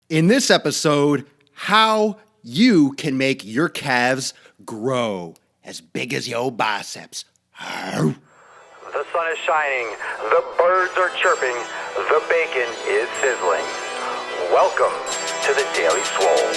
In this episode, how you can make your calves grow as big as your biceps. The sun is shining, the birds are chirping, the bacon is sizzling. Welcome to the Daily Swole.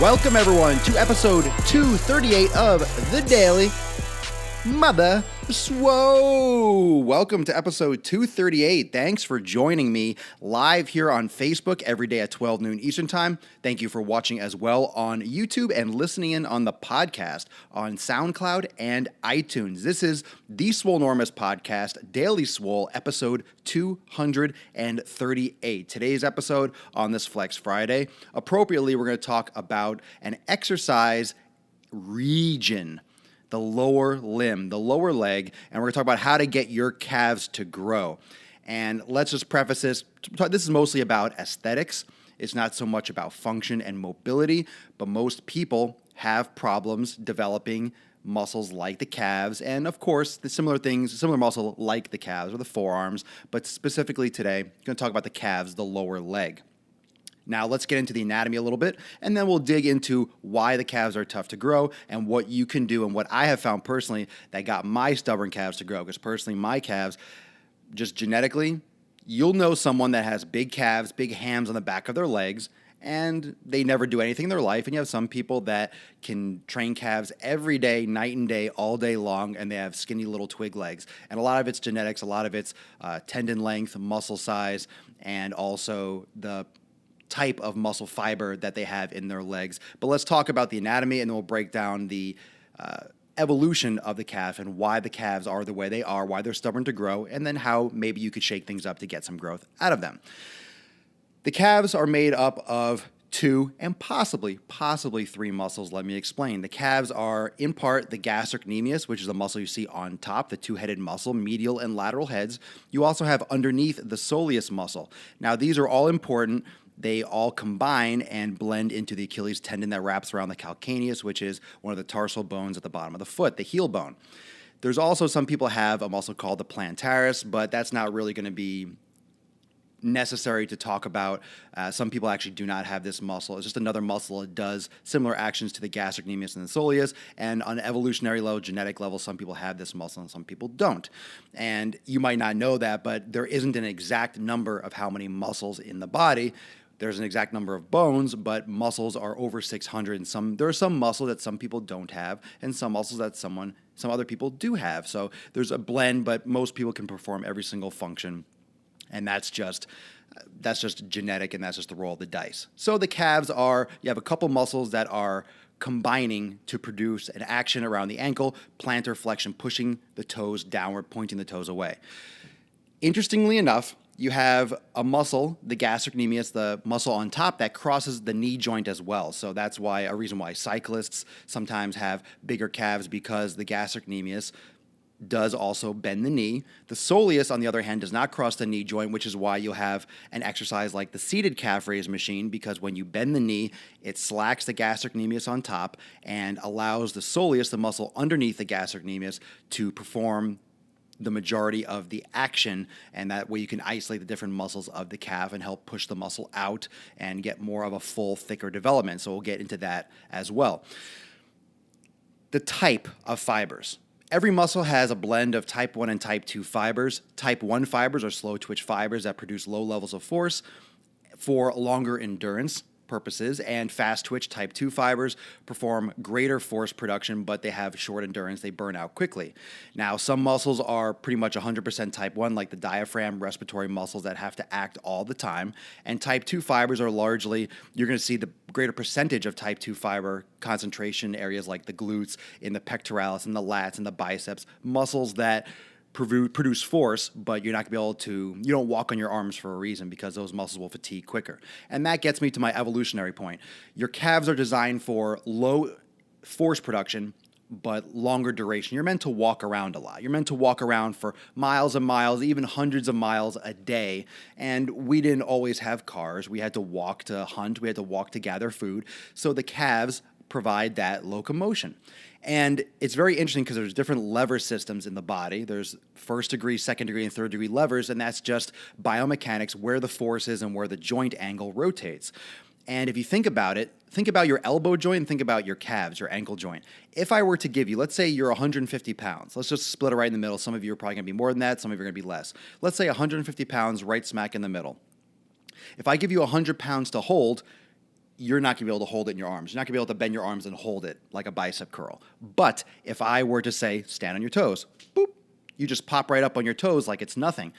Welcome, everyone, to episode 238 of The Daily Mother Swole. Welcome to episode 238. Thanks for joining me live here on Facebook every day at 12 noon Eastern Time. Thank you for watching as well on YouTube and listening in on the podcast on SoundCloud and iTunes. This is the Swolenormous podcast, Daily Swole, episode 238. Today's episode on this Flex Friday, appropriately, we're going to talk about an exercise region, the lower limb, the lower leg, and we're going to talk about how to get your calves to grow. And let's just preface this. This is mostly about aesthetics. It's not so much about function and mobility, but most people have problems developing muscles like the calves, and of course, the similar muscle like the calves or the forearms, but specifically today, I'm going to talk about the calves, the lower leg. Now, let's get into the anatomy a little bit, and then we'll dig into why the calves are tough to grow and what you can do and what I have found personally that got my stubborn calves to grow. Because personally, my calves, just genetically, you'll know someone that has big calves, big hams on the back of their legs, and they never do anything in their life. And you have some people that can train calves every day, night and day, all day long, and they have skinny little twig legs. And a lot of it's genetics, a lot of it's tendon length, muscle size, and also the type of muscle fiber that they have in their legs. But let's talk about the anatomy, and then we'll break down the evolution of the calf and why the calves are the way they are, why they're stubborn to grow, and then how maybe you could shake things up to get some growth out of them. The calves are made up of two and possibly three muscles. Let me explain. The calves are in part the gastrocnemius, which is the muscle you see on top, the two-headed muscle, medial and lateral heads. You also have underneath the soleus muscle. Now, these are all important. They all combine and blend into the Achilles tendon that wraps around the calcaneus, which is one of the tarsal bones at the bottom of the foot, the heel bone. There's also some people have a muscle called the plantaris, but that's not really going to be necessary to talk about. Some people actually do not have this muscle. It's just another muscle. It does similar actions to the gastrocnemius and the soleus, and on an evolutionary level, genetic level, some people have this muscle and some people don't. And you might not know that, but there isn't an exact number of how many muscles in the body. There's an exact number of bones, but muscles are over 600. And there are some muscles that some people don't have, and some muscles that some other people do have. So there's a blend, but most people can perform every single function, and that's just genetic, and that's just the roll of the dice. So the calves you have a couple muscles that are combining to produce an action around the ankle, plantar flexion, pushing the toes downward, pointing the toes away. Interestingly enough, you have a muscle, the gastrocnemius, the muscle on top that crosses the knee joint as well. So that's a reason why cyclists sometimes have bigger calves, because the gastrocnemius does also bend the knee. The soleus, on the other hand, does not cross the knee joint, which is why you'll have an exercise like the seated calf raise machine, because when you bend the knee, it slacks the gastrocnemius on top and allows the soleus, the muscle underneath the gastrocnemius, to perform the majority of the action, and that way you can isolate the different muscles of the calf and help push the muscle out and get more of a full, thicker development. So we'll get into that as well. The type of fibers. Every muscle has a blend of type 1 and type 2 fibers. Type 1 fibers are slow twitch fibers that produce low levels of force for longer endurance purposes, and fast twitch type 2 fibers perform greater force production, but they have short endurance. They burn out quickly. Now, some muscles are pretty much 100% type 1, like the diaphragm, respiratory muscles that have to act all the time. And type 2 fibers are largely, you're going to see the greater percentage of type 2 fiber concentration areas like the glutes, in the pectoralis, and the lats, and the biceps, muscles that produce force, but you're not going to be able to, you don't walk on your arms for a reason, because those muscles will fatigue quicker. And that gets me to my evolutionary point. Your calves are designed for low force production but longer duration. You're meant to walk around a lot. You're meant to walk around for miles and miles, even hundreds of miles a day. And we didn't always have cars. We had to walk to hunt. We had to walk to gather food. So the calves provide that locomotion. And it's very interesting because there's different lever systems in the body. There's first degree, second degree, and third degree levers, and that's just biomechanics, where the force is and where the joint angle rotates. And if you think about it, think about your elbow joint and think about your calves, your ankle joint. If I were to give you, let's say you're 150 pounds. Let's just split it right in the middle. Some of you are probably going to be more than that. Some of you are going to be less. Let's say 150 pounds right smack in the middle. If I give you 100 pounds to hold, you're not going to be able to hold it in your arms. You're not going to be able to bend your arms and hold it like a bicep curl. But if I were to say, stand on your toes, boop, you just pop right up on your toes like it's nothing.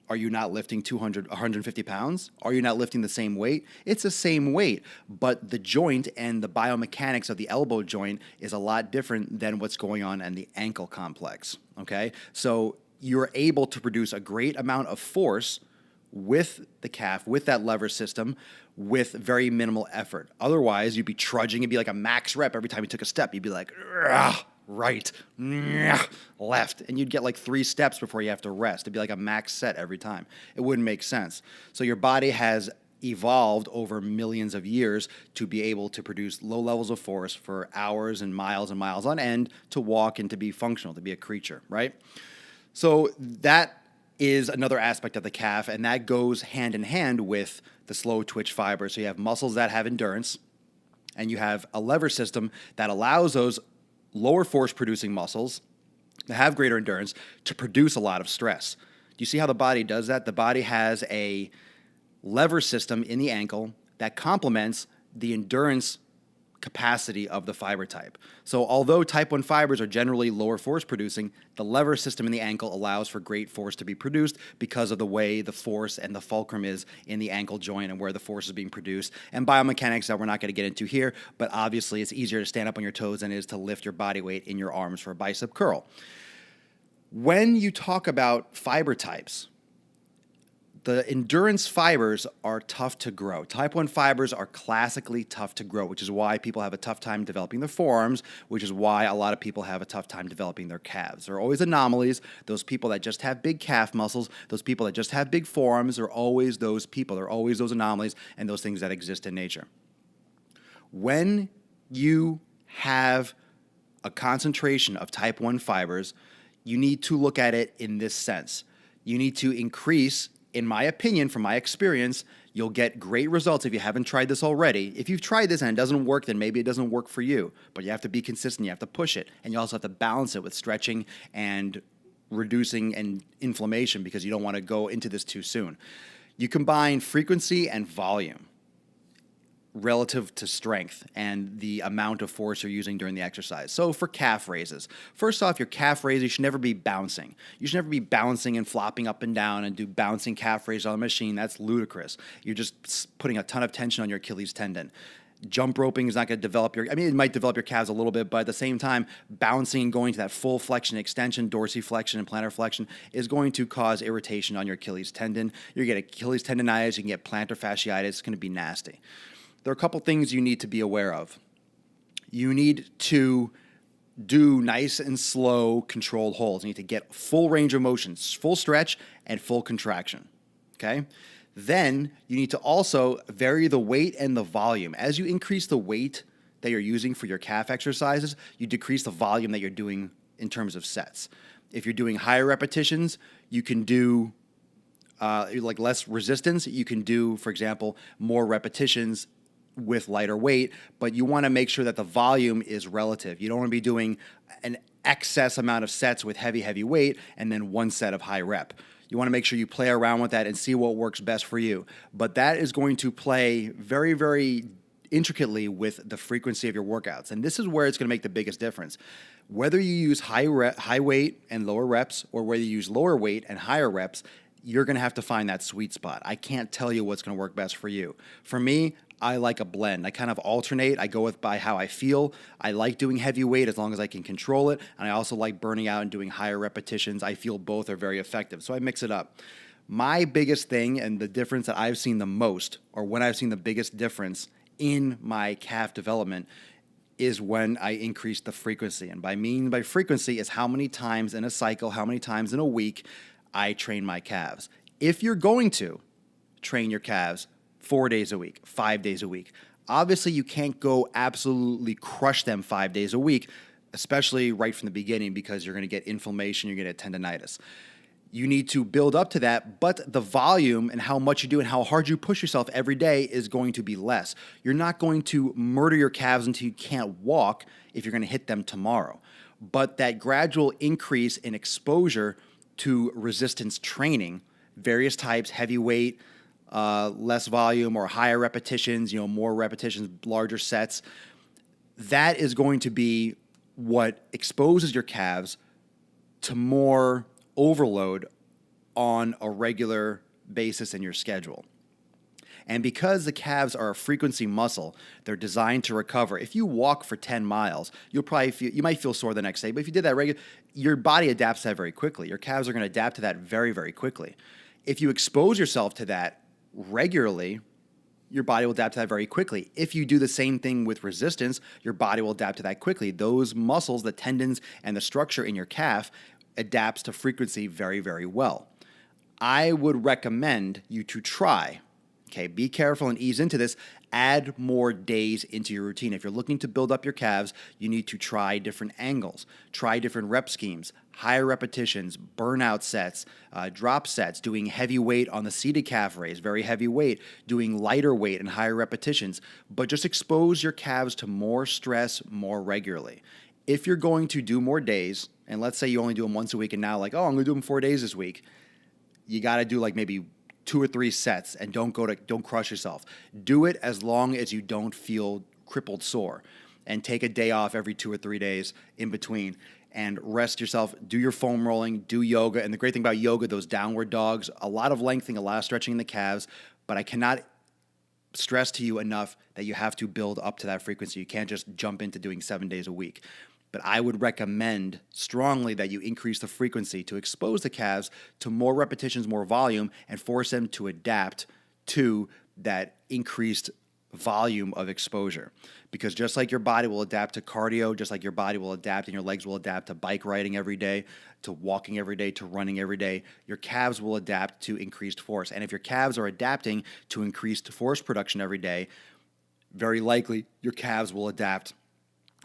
Are you not lifting 150 pounds? Are you not lifting the same weight? It's the same weight, but the joint and the biomechanics of the elbow joint is a lot different than what's going on in the ankle complex, okay? So you're able to produce a great amount of force with the calf, with that lever system, with very minimal effort. Otherwise, you'd be trudging. It'd be like a max rep every time you took a step. You'd be like, right, left. And you'd get like 3 steps before you have to rest. It'd be like a max set every time. It wouldn't make sense. So your body has evolved over millions of years to be able to produce low levels of force for hours and miles on end to walk and to be functional, to be a creature, right? So that is another aspect of the calf, and that goes hand in hand with the slow twitch fibers. So you have muscles that have endurance, and you have a lever system that allows those lower force producing muscles that have greater endurance to produce a lot of stress. Do you see how the body does that? The body has a lever system in the ankle that complements the endurance capacity of the fiber type. So although type 1 fibers are generally lower force producing, the lever system in the ankle allows for great force to be produced because of the way the force and the fulcrum is in the ankle joint and where the force is being produced. And biomechanics that we're not going to get into here, but obviously it's easier to stand up on your toes than it is to lift your body weight in your arms for a bicep curl. When you talk about fiber types, the endurance fibers are tough to grow. Type 1 fibers are classically tough to grow, which is why people have a tough time developing their forearms, which is why a lot of people have a tough time developing their calves. There are always anomalies. Those people that just have big calf muscles, those people that just have big forearms, are always those people. They're always those anomalies and those things that exist in nature. When you have a concentration of type 1 fibers, you need to look at it in this sense. You need to increase, in my opinion, from my experience, you'll get great results if you haven't tried this already. If you've tried this and it doesn't work, then maybe it doesn't work for you. But you have to be consistent. You have to push it. And you also have to balance it with stretching and reducing and inflammation because you don't want to go into this too soon. You combine frequency and volume relative to strength and the amount of force you're using during the exercise. So for calf raises, first off, your calf raise, you should never be bouncing. You should never be bouncing and flopping up and down and do bouncing calf raises on the machine. That's ludicrous. You're just putting a ton of tension on your Achilles tendon. Jump roping is not going to develop it might develop your calves a little bit, but at the same time, bouncing and going to that full flexion, extension, dorsiflexion, and plantar flexion is going to cause irritation on your Achilles tendon. You're going to get Achilles tendonitis, you can get plantar fasciitis. It's going to be nasty. There are a couple things you need to be aware of. You need to do nice and slow controlled holds. You need to get full range of motion, full stretch and full contraction, okay? Then you need to also vary the weight and the volume. As you increase the weight that you're using for your calf exercises, you decrease the volume that you're doing in terms of sets. If you're doing higher repetitions, you can do like less resistance. You can do, for example, more repetitions with lighter weight, but you want to make sure that the volume is relative. You don't want to be doing an excess amount of sets with heavy weight and then one set of high rep. You want to make sure you play around with that and see what works best for you. But that is going to play very, very intricately with the frequency of your workouts. And this is where it's going to make the biggest difference. Whether you use high weight and lower reps or whether you use lower weight and higher reps, you're going to have to find that sweet spot. I can't tell you what's going to work best for you. For me, I like a blend. I kind of alternate. I go by how I feel. I like doing heavy weight as long as I can control it. And I also like burning out and doing higher repetitions. I feel both are very effective. So I mix it up. My biggest thing and the difference that I've seen the most, or when I've seen the biggest difference in my calf development, is when I increase the frequency. And by frequency is how many times in a cycle, how many times in a week I train my calves. If you're going to train your calves 4 days a week, 5 days a week, obviously you can't go absolutely crush them 5 days a week, especially right from the beginning, because you're going to get inflammation, you're going to get tendonitis. You need to build up to that, but the volume and how much you do and how hard you push yourself every day is going to be less. You're not going to murder your calves until you can't walk if you're going to hit them tomorrow. But that gradual increase in exposure to resistance training, various types, heavy weight, less volume or higher repetitions, more repetitions, larger sets, that is going to be what exposes your calves to more overload on a regular basis in your schedule. And because the calves are a frequency muscle, they're designed to recover. If you walk for 10 miles, you might feel sore the next day, but if you did that regular, your body adapts to that very quickly. Your calves are going to adapt to that very, very quickly. If you expose yourself to that regularly, your body will adapt to that very quickly. If you do the same thing with resistance, your body will adapt to that quickly. Those muscles, the tendons, and the structure in your calf adapts to frequency very, very well. I would recommend you to try, be careful and ease into this, add more days into your routine. If you're looking to build up your calves, you need to try different angles, try different rep schemes, higher repetitions, burnout sets, drop sets, doing heavy weight on the seated calf raise, very heavy weight, doing lighter weight and higher repetitions, but just expose your calves to more stress more regularly. If you're going to do more days, and let's say you only do them once a week and now I'm going to do them 4 days this week, you got to do like maybe 2 or 3 sets and don't crush yourself. Do it as long as you don't feel crippled sore, and take a day off every 2 or 3 days in between and rest yourself. Do your foam rolling, do yoga. And the great thing about yoga, those downward dogs, a lot of lengthening, a lot of stretching in the calves, but I cannot stress to you enough that you have to build up to that frequency. You can't just jump into doing 7 days a week. But I would recommend strongly that you increase the frequency to expose the calves to more repetitions, more volume, and force them to adapt to that increased volume of exposure. Because just like your body will adapt to cardio, just like your body will adapt and your legs will adapt to bike riding every day, to walking every day, to running every day, your calves will adapt to increased force. And if your calves are adapting to increased force production every day, very likely your calves will adapt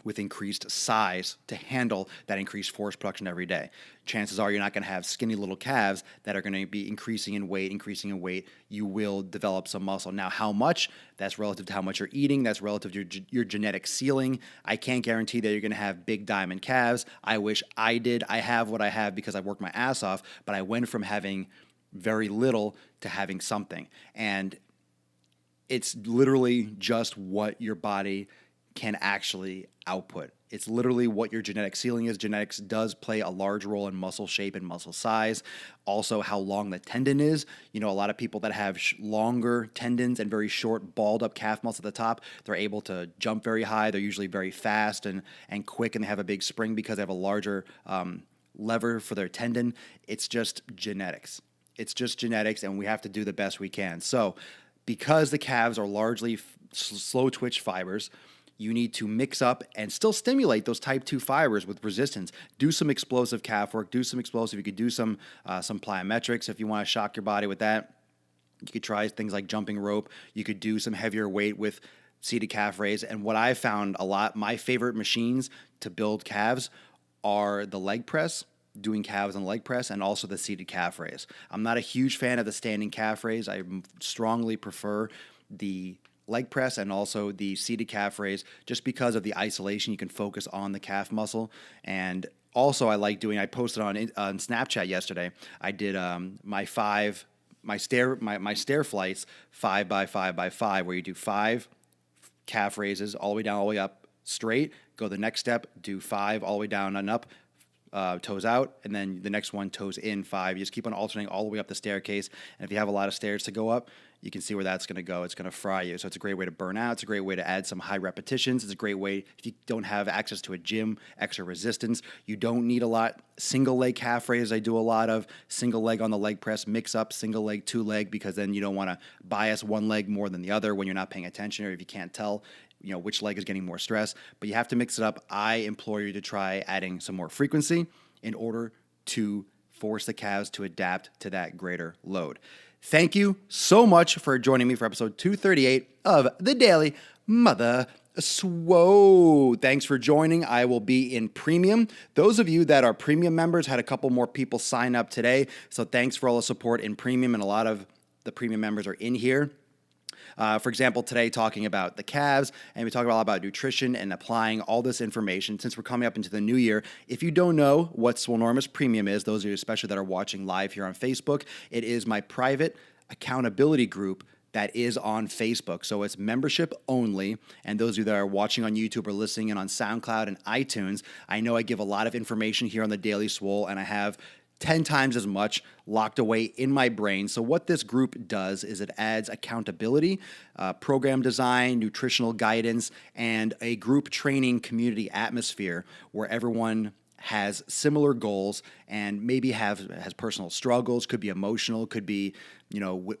with increased size to handle that increased force production every day. Chances are you're not going to have skinny little calves that are going to be increasing in weight. You will develop some muscle. Now, how much? That's relative to how much you're eating. That's relative to your genetic ceiling. I can't guarantee that you're going to have big diamond calves. I wish I did. I have what I have because I worked my ass off, but I went from having very little to having something. And it's literally just what your body can actually output. It's literally what your genetic ceiling is. Genetics does play a large role in muscle shape and muscle size. Also, how long the tendon is. A lot of people that have longer tendons and very short, balled up calf muscle at the top, they're able to jump very high. They're usually very fast and quick, and they have a big spring because they have a larger lever for their tendon. It's just genetics. And we have to do the best we can. So, because the calves are largely slow twitch fibers, you need to mix up and still stimulate those type 2 fibers with resistance. Do some explosive calf work. You could do some plyometrics if you want to shock your body with that. You could try things like jumping rope. You could do some heavier weight with seated calf raise. And what I found a lot, my favorite machines to build calves are the leg press, doing calves on leg press, and also the seated calf raise. I'm not a huge fan of the standing calf raise. I strongly prefer the leg press and also the seated calf raise just because of the isolation. You can focus on the calf muscle. And also I posted on Snapchat yesterday, I did my stair flights 5 by 5 by 5, where you do 5 calf raises all the way down, all the way up straight, go the next step, do 5 all the way down and up, toes out, and then the next one, toes in, 5. You just keep on alternating all the way up the staircase. And if you have a lot of stairs to go up, you can see where that's going to go. It's going to fry you. So it's a great way to burn out. It's a great way to add some high repetitions. It's a great way, if you don't have access to a gym, extra resistance. You don't need a lot. Single leg calf raise, I do a lot of. Single leg on the leg press, mix up single leg, 2 leg, because then you don't want to bias one leg more than the other when you're not paying attention, or if you can't tell. which leg is getting more stress, but you have to mix it up. I implore you to try adding some more frequency in order to force the calves to adapt to that greater load. Thank you so much for joining me for episode 238 of the Daily Mother Swole. Thanks for joining. I will be in premium. Those of you that are premium members had a couple more people sign up today, so thanks for all the support in premium, and a lot of the premium members are in here. For example, today talking about the calves, and we talk a lot about nutrition and applying all this information since we're coming up into the new year. If you don't know what Swolenormous Premium is, those of you especially that are watching live here on Facebook, it is my private accountability group that is on Facebook. So it's membership only. And those of you that are watching on YouTube or listening in on SoundCloud and iTunes, I know I give a lot of information here on the Daily Swole, and I have 10 times as much locked away in my brain. So what this group does is it adds accountability, program design, nutritional guidance, and a group training community atmosphere where everyone has similar goals and maybe has personal struggles, could be emotional, could be,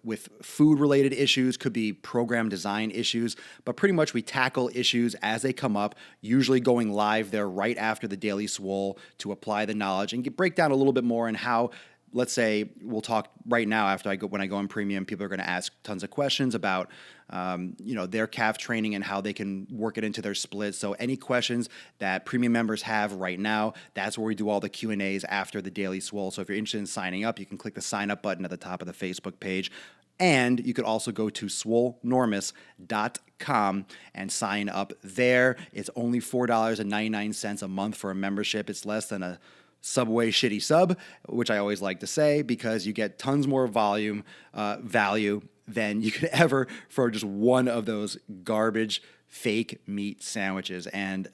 with food related issues, could be program design issues, but pretty much we tackle issues as they come up, usually going live there right after the Daily Swole to apply the knowledge and break down a little bit more on how. Let's say we'll talk right now when I go in premium, people are going to ask tons of questions about, their calf training and how they can work it into their splits. So any questions that premium members have right now, that's where we do all the Q&As after the Daily Swole. So if you're interested in signing up, you can click the sign up button at the top of the Facebook page. And you could also go to Swolenormous.com and sign up there. It's only $4.99 a month for a membership. It's less than a Subway shitty sub, which I always like to say, because you get tons more value than you could ever for just one of those garbage fake meat sandwiches. And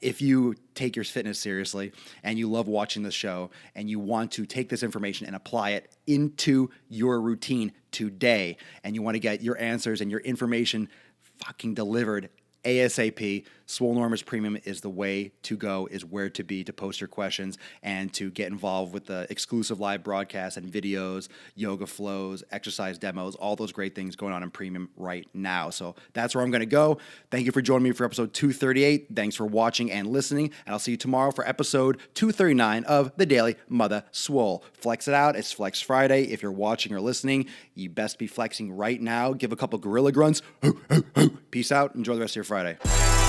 if you take your fitness seriously and you love watching the show and you want to take this information and apply it into your routine today, and you want to get your answers and your information fucking delivered ASAP, Swolenormous Premium is the way to go, is where to be to post your questions and to get involved with the exclusive live broadcasts and videos, yoga flows, exercise demos, all those great things going on in Premium right now. So that's where I'm going to go. Thank you for joining me for episode 238. Thanks for watching and listening, and I'll see you tomorrow for episode 239 of the Daily Mother Swole. Flex it out. It's Flex Friday. If you're watching or listening, you best be flexing right now. Give a couple gorilla grunts. Peace out. Enjoy the rest of your Friday.